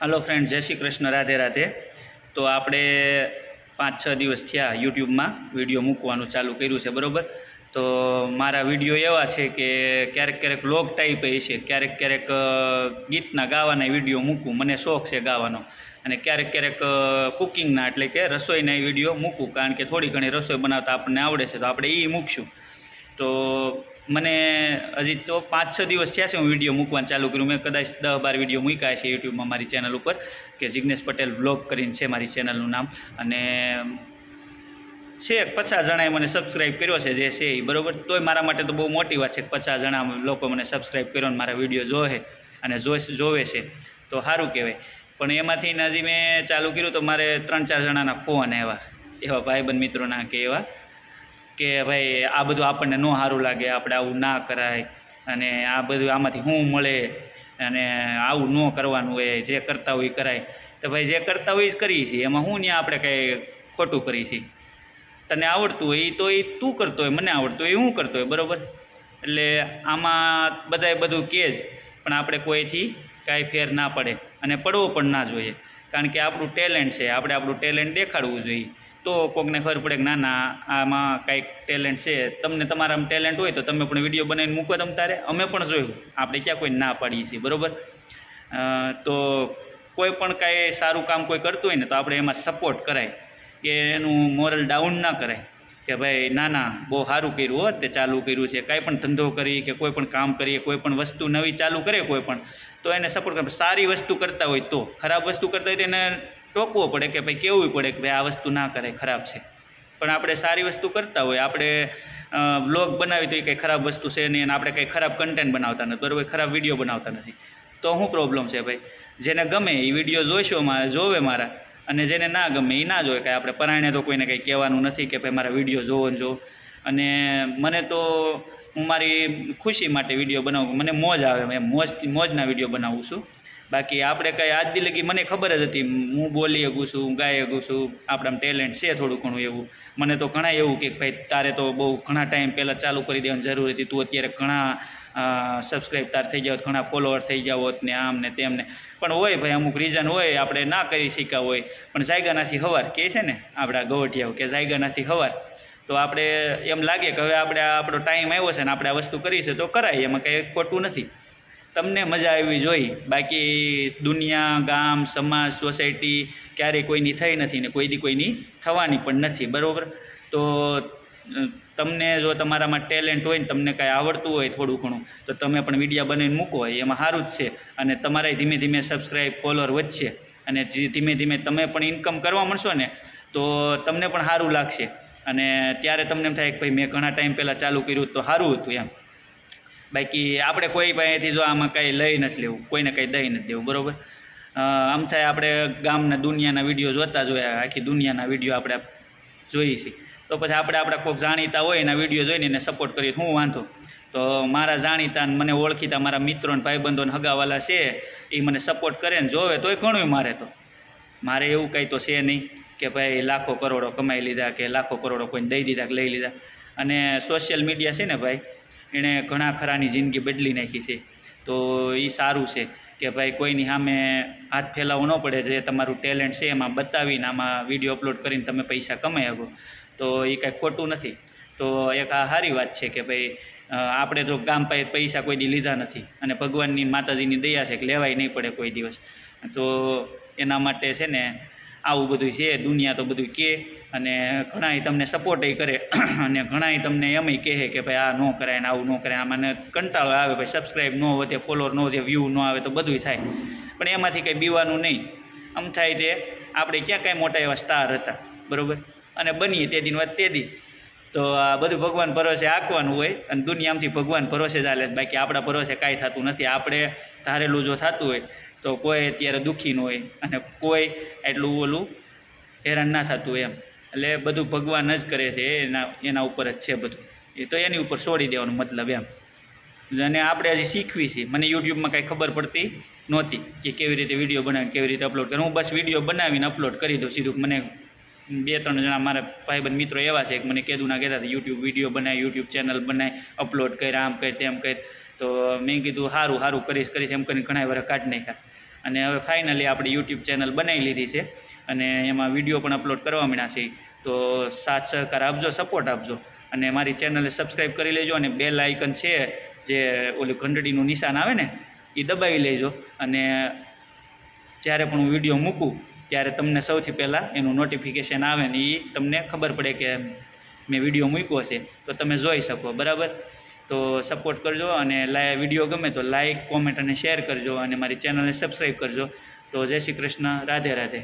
Hello friend, जय श्री कृष्ण, राधे राधे। तो આપણે 5-6 દિવસ થયા યુટ્યુબમાં વિડીયો મૂકવાનું ચાલુ કર્યું છે, બરાબર। તો મારા વિડીયો એવા છે કે ક્યારેક ક્યારેક વ્લોગ ટાઈપ છે, ક્યારેક ક્યારેક ગીતના ગાવાના વિડીયો મૂકું, મને શોખ છે ગાવાનો। અને ક્યારેક ક્યારેક કુકિંગના એટલે કે રસોઈના વિડીયો મૂકું, કારણ કે થોડી ઘણી રસોઈ બનાવતા આપણને આવડે છે, તો આપણે એ મૂકશું। તો મને હજી તો 5-6 દિવસ થયા છે હું વિડીયો મૂકવાનું ચાલુ કર્યું। મેં કદાચ 10-12 વિડીયો મૂક્યા છે યુટ્યુબમાં મારી ચેનલ ઉપર, કે જિગ્નેશ પટેલ વ્લોગ કરીને છે મારી ચેનલનું નામ। અને છે 50 જણાએ મને સબસ્ક્રાઈબ કર્યો છે, જે છે એ બરાબર। તોય મારા માટે તો બહુ મોટી વાત છે કે 50 જણા લોકો મને સબસ્ક્રાઈબ કર્યો અને મારા વિડીયો જોવે અને જોવે છે, તો સારું કહેવાય। પણ એમાંથી હજી મેં ચાલુ કર્યું તો મારે 3-4 જણાના ફોન આવ્યા, એવા ભાઈબંધ મિત્રોના કે એવા કે ભાઈ આ બધું આપણને ન સારું લાગે, આપણે આવું ના કરાય, અને આ બધું આમાંથી શું મળે, અને આવું ન કરવાનું હોય, જે કરતા હોય એ કરાય। તો ભાઈ જે કરતા હોય એ જ કરીએ છીએ, એમાં હું ત્યાં આપણે કંઈ ખોટું કરીએ છીએ। તને આવડતું હોય એ તો એ તું કરતો હોય, મને આવડતું હોય એ હું કરતો હોય, બરાબર। એટલે આમાં બધાએ બધું કહે જ, પણ આપણે કોઈથી કાંઈ ફેર ના પડે અને પડવો પણ ના જોઈએ, કારણ કે આપણું ટેલેન્ટ છે, આપણે આપણું ટેલેન્ટ દેખાડવું જોઈએ। તો કોઈકને ખબર પડે કે ના ના આમાં કાંઈક ટેલેન્ટ છે, તમને તમારામાં ટેલેન્ટ હોય તો તમે પણ વિડીયો બનાવીને મૂકો તમ તારે, અમે પણ જોયું, આપણે ક્યાં કોઈ ના પાડીએ છીએ, બરાબર। તો કોઈ પણ કાંઈ સારું કામ કોઈ કરતું હોય ને તો આપણે એમાં સપોર્ટ કરાય, કે એનું મોરલ ડાઉન ના કરાય, કે ભાઈ ના ના બહુ સારું કર્યું હોત તે ચાલુ કર્યું છે, કાંઈ પણ ધંધો કરીએ કે કોઈ પણ કામ કરીએ, કોઈ પણ વસ્તુ નવી ચાલુ કરે કોઈ પણ, તો એને સપોર્ટ કરે। સારી વસ્તુ કરતા હોય તો, ખરાબ વસ્તુ કરતા હોય તો એને ટોકવો પડે, કે ભાઈ કહેવું પડે કે ભાઈ આ વસ્તુ ના કરે, ખરાબ છે। પણ આપણે સારી વસ્તુ કરતા હોય, આપણે વ્લોગ બનાવી તો એ કંઈ ખરાબ વસ્તુ છે નહીં, અને આપણે કંઈ ખરાબ કન્ટેન્ટ બનાવતા નથી, બરાબર, ખરાબ વિડીયો બનાવતા નથી, તો શું પ્રોબ્લેમ છે ભાઈ? જેને ગમે એ વિડીયો જોવે મારા, અને જેને ના ગમે એ ના જોવે, કાંઈ આપણે પરાયણે તો કોઈને કંઈ કહેવાનું નથી કે ભાઈ મારા વિડીયો જોવો ને જો। અને મને તો હું મારી ખુશી માટે વિડીયો બનાવું, મને મોજ આવે, એમ મોજના વિડીયો બનાવું છું। બાકી આપણે કંઈ આજ દી લગી મને ખબર જ હતી, હું બોલી શકું છું, હું ગાઈ શકું છું, આપણામાં ટેલેન્ટ છે થોડું ઘણું એવું। મને તો ઘણા એવું કે ભાઈ તારે તો બહુ ઘણા ટાઈમ પહેલાં ચાલુ કરી દેવાની જરૂર હતી, તું અત્યારે ઘણા સબસ્ક્રાઈબ તાર થઈ ગયા હોત, ઘણા ફોલોઅર થઈ ગયા હોત ને આમ ને તેમ ને, પણ હોય ભાઈ અમુક રીઝન હોય, આપણે ના કરી શક્યા હોય, પણ જાયગાનાથી હવાર કહે છે ને આપણા ગવઢિયાઓ, કે જાયગાનાથી હવાર। તો આપણે એમ લાગે કે હવે આપણો ટાઈમ આવ્યો છે ને આપણે આ વસ્તુ કરી છે તો કરાય, એમાં કંઈ ખોટું નથી, તમને મજા આવવી જોઈએ। બાકી દુનિયા, ગામ, સમાજ, સોસાયટી ક્યારેય કોઈની થઈ નથી ને કોઈની થવાની પણ નથી, બરાબર। તો તમને જો તમારામાં ટેલેન્ટ હોય ને તમને કાંઈ આવડતું હોય થોડું ઘણું, તો તમે પણ વિડીયો બનાવીને મૂકો, એમાં સારું જ છે। અને તમારે ધીમે ધીમે સબસ્ક્રાઈબ ફોલોઅર વધશે, અને ધીમે ધીમે તમે પણ ઇન્કમ કરવા મળશો ને તો તમને પણ સારું લાગશે, અને ત્યારે તમને એમ થાય કે ભાઈ મેં ઘણા ટાઈમ પહેલાં ચાલુ કર્યું તો સારું હતું એમ। બાકી આપણે કોઈ પાસેથી જો આમાં કંઈ લઈ નથી લેવું, કોઈને કંઈ દઈ નથી દેવું, બરાબર। આમ થાય આપણે ગામના દુનિયાના વિડીયો જોતા જોયા, આખી દુનિયાના વિડીયો આપણે જોઈએ છીએ, તો પછી આપણે આપણા કોઈક જાણીતા હોય એના વિડીયો જોઈને એને સપોર્ટ કરીએ, શું વાંધો? તો મારા જાણીતા મને ઓળખીતા મારા મિત્રો ને ભાઈબંધો ને હગાવાલા છે, એ મને સપોર્ટ કરે ને જોવે તોય ઘણું મારે એવું કંઈ તો છે નહીં કે ભાઈ લાખો કરોડો કમાઈ લીધા, કે લાખો કરોડો કોઈને દઈ દીધા કે લઈ લીધા। અને સોશિયલ મીડિયા છે ને ભાઈ, એણે ઘણા ખરાની જિંદગી બદલી નાખી છે, તો એ સારું છે કે ભાઈ કોઈની સામે હાથ ફેલાવવો ન પડે, જે તમારું ટેલેન્ટ છે એમાં બતાવીને આમાં વિડીયો અપલોડ કરીને તમે પૈસા કમાઈ શકો, તો એ કાંઈ ખોટું નથી। તો એક આ સારી વાત છે કે ભાઈ આપણે જો ગામ પાસે પૈસા કોઈ દી લીધા નથી, અને ભગવાનની માતાજીની દયા છે કે લેવાય નહીં પડે કોઈ દિવસ, તો એના માટે છે ને આવું બધું છે, દુનિયા તો બધું કહે, અને ઘણાય તમને સપોર્ટય કરે, અને ઘણાય તમને એમય કહે કે ભાઈ આ ન કરાય ને આવું ન કરાય, આમાં કંટાળો આવે, ભાઈ સબસ્ક્રાઈબ ન વધે, ફોલોઅર ન વધે, વ્યૂ ન આવે, તો બધું થાય, પણ એમાંથી કંઈ બીવાનું નહીં। આમ થાય તે આપણે ક્યાં કાંઈ મોટા એવા સ્ટાર હતા, બરાબર, અને બનીએ તે દિન વાત તે દી, તો આ બધું ભગવાન ભરોસે આંકવાનું હોય, અને દુનિયામાંથી ભગવાન ભરોસે ચાલે, બાકી આપણા ભરોસે કાંઈ થતું નથી। આપણે ધારેલું જો થતું હોય તો કોઈ અત્યારે દુઃખી ન હોય, અને કોઈ એટલું હેરાન ના થતું એમ। એટલે બધું ભગવાન જ કરે છે, એના ઉપર જ છે બધું, એ તો એની ઉપર છોડી દેવાનું મતલબ એમ। અને આપણે હજી શીખવી છીએ, મને યુટ્યુબમાં કાંઈ ખબર પડતી નહોતી કે કેવી રીતે વિડીયો બનાવી, કેવી રીતે અપલોડ કરે, હું બસ વિડીયો બનાવીને અપલોડ કરી દઉં સીધું। મને 2-3 જણા મારા ભાઈબંધ મિત્રો એવા છે કે મને કહેતા હતા યુટ્યુબ વિડીયો બનાવી, યુટ્યુબ ચેનલ બનાવી, અપલોડ કરી, આમ કરી તેમ કરી, તો મેં કીધું સારું કરીશ એમ કરીને ઘણા વર્ષ કાઢી નાખ્યા, અને હવે ફાઇનલી આપણી યુટ્યુબ ચેનલ બનાવી લીધી છે અને એમાં વિડીયો પણ અપલોડ કરવા માંડ્યા છે. તો સાથ સહકાર આપજો, સપોર્ટ આપજો અને મારી ચેનલને સબસ્ક્રાઈબ કરી લેજો અને બેલ આઇકન છે જે ઓલું ઘંટડીનું નિશાન આવે ને એ દબાવી લેજો અને જ્યારે પણ હું વિડીયો મૂકું ત્યારે તમને સૌથી પહેલાં એનું નોટિફિકેશન આવે ને એ તમને ખબર પડે કે મેં વિડીયો મૂક્યો છે તો તમે જોઈ શકો. બરાબર, તો સપોર્ટ કરજો અને વિડીયો ગમે તો લાઇક, કોમેન્ટ અને શેર કરજો અને મારી ચેનલને સબસ્ક્રાઈબ કરજો. તો જય શ્રી કૃષ્ણ, રાધે રાધે.